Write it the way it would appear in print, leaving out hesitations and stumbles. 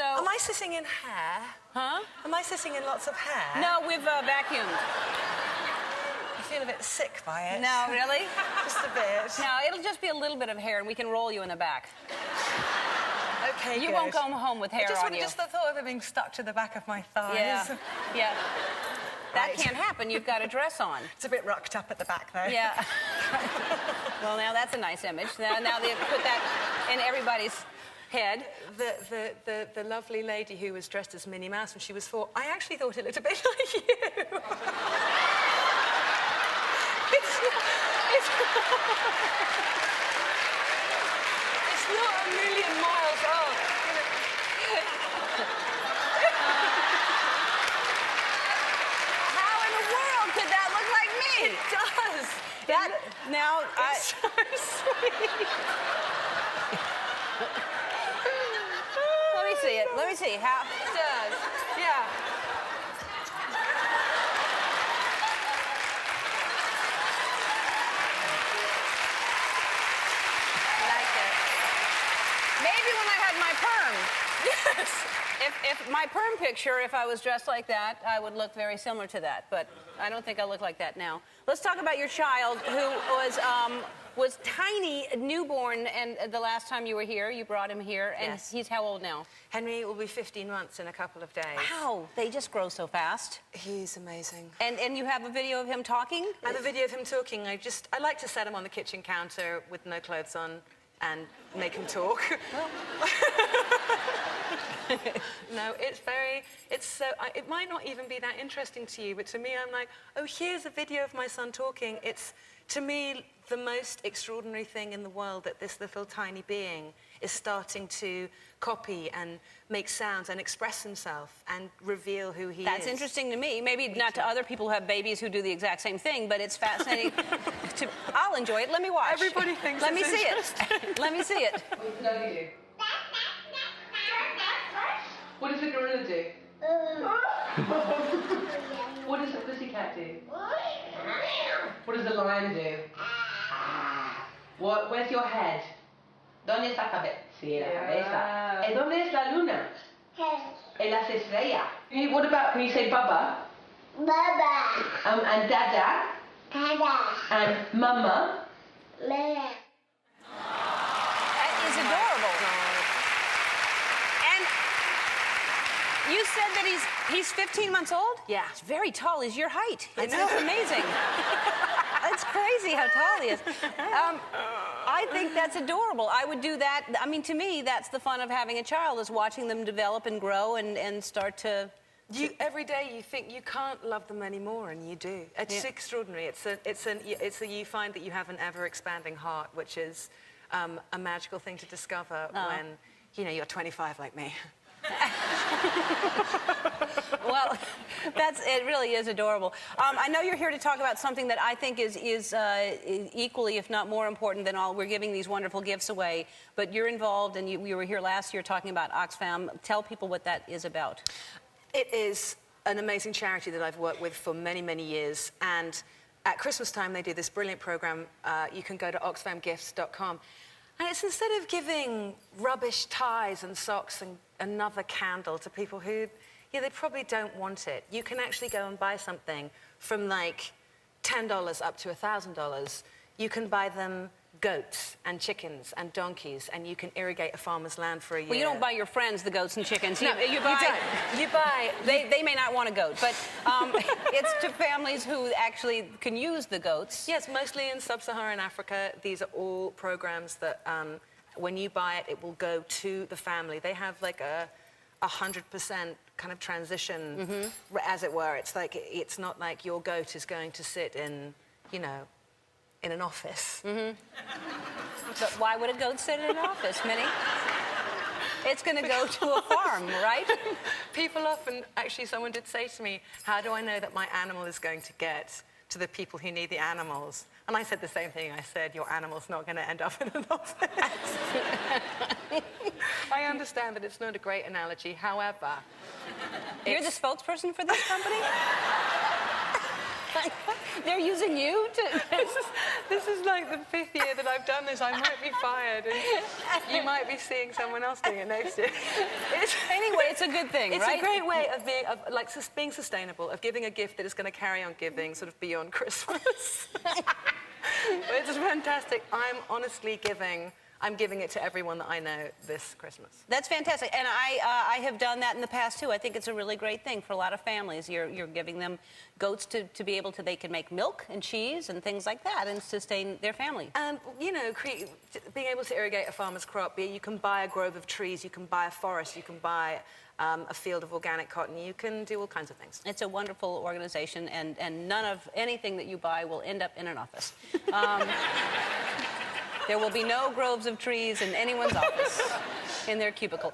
So... Am I sitting in hair? Huh? Am I sitting in lots of hair? No, we've vacuumed. I feel a bit sick by it. No, really? Just a bit. No, it'll just be a little bit of hair, and we can roll you in the back. Okay, You won't go home with hair on you. Just the thought of it being stuck to the back of my thighs. Yeah, yeah. That Right. can't happen. You've got a dress on. It's a bit rucked up at the back, though. Yeah. Well, now that's a nice image. Now they put that in everybody's head. The lovely lady who was dressed as Minnie Mouse when she was 4, I actually thought it looked a bit like you. It's not a million miles off. How in the world could that look like me? It does. Now, It's so sweet. let me see it. Let me see how. It does. Yeah. Like it. Maybe when I had my perm. Yes. If my perm picture, if I was dressed like that, I would look very similar to that. But I don't think I look like that now. Let's talk about your child, who was tiny, newborn, and the last time you were here, you brought him here, and Yes. he's how old now? Henry will be 15 months in a couple of days. Wow, they just grow so fast. He's amazing. And you have a video of him talking? I have a video of him talking. I like to set him on the kitchen counter with no clothes on and make him talk. No, it might not even be that interesting to you, but to me, I'm like, oh, here's a video of my son talking. It's, to me, the most extraordinary thing in the world that this little tiny being is starting to copy and make sounds and express himself and reveal who he is. That's interesting to me. Maybe not to other people who have babies who do the exact same thing, but it's fascinating. I'll enjoy it. Let me watch. Everybody thinks Let me it's see it. Let me see it. What does a gorilla do? What does a pussycat do? What does a lion do? Where's your head? ¿Dónde está la cabeza? Sí, la cabeza. ¿Y dónde es la luna? En las estrellas. What about, can you say Baba? Baba. And Dada? Dada. And Mama? Mama. That is adorable. And you said that he's 15 months old? Yeah. He's very tall. He's your height. It's know. amazing. It's crazy how tall he is. I think that's adorable. I would do that. I mean, to me, that's the fun of having a child, is watching them develop and grow and start to... Every day you think you can't love them anymore, and you do. It's extraordinary. You find that you have an ever-expanding heart, which is a magical thing to discover when, you're 25 like me. Well, it really is adorable. I know you're here to talk about something that I think is equally, if not more important than all. We're giving these wonderful gifts away, but you're involved, and you were here last year talking about Oxfam. Tell people what that is about. It is an amazing charity that I've worked with for many, many years, and at Christmas time they do this brilliant program. You can go to oxfamgifts.com, and it's, instead of giving rubbish ties and socks and another candle to people who, they probably don't want it, you can actually go and buy something from like $10 up to $1,000. You can buy them goats and chickens and donkeys, and you can irrigate a farmer's land for a year. Well, you don't buy your friends the goats and chickens. No, you don't. You buy... They may not want a goat, but it's to families who actually can use the goats. Yes, mostly in sub-Saharan Africa. These are all programs that, when you buy it, it will go to the family. They have like a 100% kind of transition, as it were. It's like, it's not like your goat is going to sit in, in an office. But why would a goat sit in an office, Minnie? It's going to go to a farm, right? People often, actually, someone did say to me, how do I know that my animal is going to get to the people who need the animals? And I said the same thing. I said, your animal's not going to end up in an office. I understand that it's not a great analogy. However... You're the spokesperson for this company? They're using you to... This is like the 5th year that I've done this. I might be fired, and you might be seeing someone else doing it next year. Anyway, It's a good thing, It's right? a great way of being sustainable, of giving a gift that is going to carry on giving sort of beyond Christmas. It's fantastic. I'm honestly giving. I'm giving it to everyone that I know this Christmas. That's fantastic, and I have done that in the past too. I think it's a really great thing for a lot of families. You're giving them goats to be able to, they can make milk and cheese and things like that and sustain their family. And, you know, being able to irrigate a farmer's crop, you can buy a grove of trees, you can buy a forest, you can buy a field of organic cotton, you can do all kinds of things. It's a wonderful organization, and none of anything that you buy will end up in an office. There will be no groves of trees in anyone's office, in their cubicle.